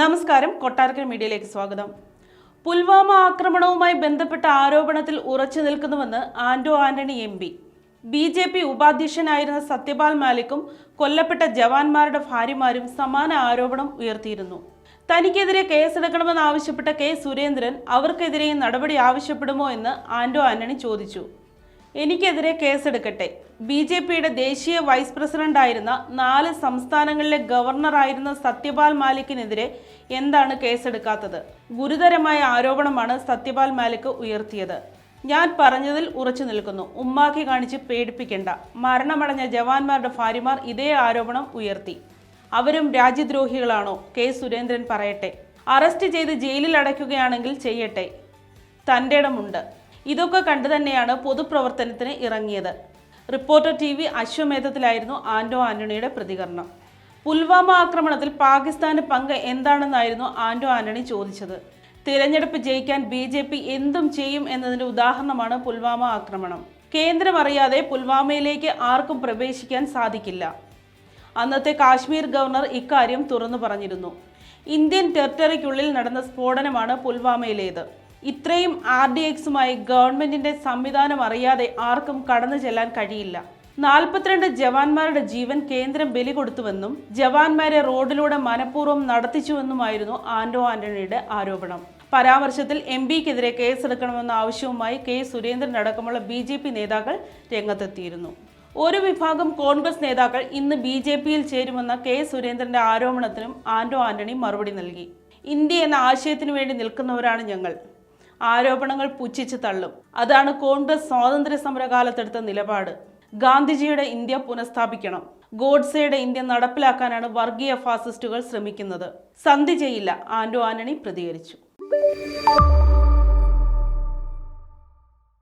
നമസ്കാരം, കൊട്ടാരക്കര മീഡിയയിലേക്ക് സ്വാഗതം. പുൽവാമ ആക്രമണവുമായി ബന്ധപ്പെട്ട ആരോപണത്തിൽ ഉറച്ചു നിൽക്കുന്നുവെന്ന് ആന്റോ ആന്റണി MP. BJP ഉപാധ്യക്ഷനായിരുന്ന സത്യപാൽ മാലിക്കും കൊല്ലപ്പെട്ട ജവാന്മാരുടെ ഭാര്യമാരും സമാന ആരോപണം ഉയർത്തിയിരുന്നു. തനിക്കെതിരെ കേസെടുക്കണമെന്നാവശ്യപ്പെട്ട K. സുരേന്ദ്രൻ അവർക്കെതിരെയും നടപടി ആവശ്യപ്പെടുമോ എന്ന് ആന്റോ ആന്റണി ചോദിച്ചു. എനിക്കെതിരെ കേസെടുക്കട്ടെ. BJPയുടെ ദേശീയ വൈസ് പ്രസിഡന്റായിരുന്ന 4 സംസ്ഥാനങ്ങളിലെ ഗവർണറായിരുന്ന സത്യപാൽ മാലിക്കിനെതിരെ എന്താണ് കേസെടുക്കാത്തത്? ഗുരുതരമായ ആരോപണമാണ് സത്യപാൽ മാലിക് ഉയർത്തിയത്. ഞാൻ പറഞ്ഞതിൽ ഉറച്ചു നിൽക്കുന്നു. ഉമ്മാക്കി കാണിച്ച് പേടിപ്പിക്കേണ്ട. മരണമടഞ്ഞ ജവാന്മാരുടെ ഭാര്യമാർ ഇതേ ആരോപണം ഉയർത്തി. അവരും രാജ്യദ്രോഹികളാണോ? K. സുരേന്ദ്രൻ പറയട്ടെ. അറസ്റ്റ് ചെയ്ത് ജയിലിൽ അടയ്ക്കുകയാണെങ്കിൽ ചെയ്യട്ടെ. തൻ്റെ ഇടമുണ്ട്. ഇതൊക്കെ കണ്ടു തന്നെയാണ് പൊതുപ്രവർത്തനത്തിന് ഇറങ്ങിയത്. റിപ്പോർട്ടർ TV അശ്വമേധത്തിലായിരുന്നു ആന്റോ ആന്റണിയുടെ പ്രതികരണം. പുൽവാമ ആക്രമണത്തിൽ പാകിസ്ഥാന്റെ പങ്ക് എന്താണെന്നായിരുന്നു ആന്റോ ആന്റണി ചോദിച്ചത്. തിരഞ്ഞെടുപ്പ് ജയിക്കാൻ BJP എന്തും ചെയ്യും എന്നതിന്റെ ഉദാഹരണമാണ് പുൽവാമ ആക്രമണം. കേന്ദ്രം അറിയാതെ പുൽവാമയിലേക്ക് ആർക്കും പ്രവേശിക്കാൻ സാധിക്കില്ല. അന്നത്തെ കാശ്മീർ ഗവർണർ ഇക്കാര്യം തുറന്നു പറഞ്ഞിരുന്നു. ഇന്ത്യൻ ടെറിട്ടറിക്കുള്ളിൽ നടന്ന സ്ഫോടനമാണ് പുൽവാമയിലേത്. ഇത്രയും RDXുമായി ഗവൺമെന്റിന്റെ സംവിധാനം അറിയാതെ ആർക്കും കടന്നു ചെല്ലാൻ കഴിയില്ല. 42 ജവാന്മാരുടെ ജീവൻ കേന്ദ്രം ബലി കൊടുത്തുവെന്നും ജവാന്മാരെ റോഡിലൂടെ മനഃപൂർവ്വം നടത്തിച്ചുവെന്നുമായിരുന്നു ആന്റോ ആന്റണിയുടെ ആരോപണം. പരാമർശത്തിൽ MPക്കെതിരെ കേസെടുക്കണമെന്ന ആവശ്യവുമായി K. സുരേന്ദ്രൻ അടക്കമുള്ള BJP നേതാക്കൾ രംഗത്തെത്തിയിരുന്നു. ഒരു വിഭാഗം കോൺഗ്രസ് നേതാക്കൾ ഇന്ന് BJPയിൽ ചേരുമെന്ന K. സുരേന്ദ്രന്റെ ആരോപണത്തിനും ആന്റോ ആന്റണി മറുപടി നൽകി. ഇന്ത്യ എന്ന ആശയത്തിനു വേണ്ടി നിൽക്കുന്നവരാണ് ഞങ്ങൾ. ആരോപണങ്ങൾ പുച്ഛിച്ച് തള്ളും. അതാണ് കോൺഗ്രസ് സ്വാതന്ത്ര്യ സമരകാലത്തെടുത്ത നിലപാട്. ഗാന്ധിജിയുടെ ഇന്ത്യ പുനഃസ്ഥാപിക്കണം. ഗോഡ്സെയുടെ ഇന്ത്യ നടപ്പിലാക്കാനാണ് വർഗീയ ഫാസിസ്റ്റുകൾ ശ്രമിക്കുന്നത്. സന്ധി ചെയ്യില്ല, ആന്റോ ആന്റണി പ്രതികരിച്ചു.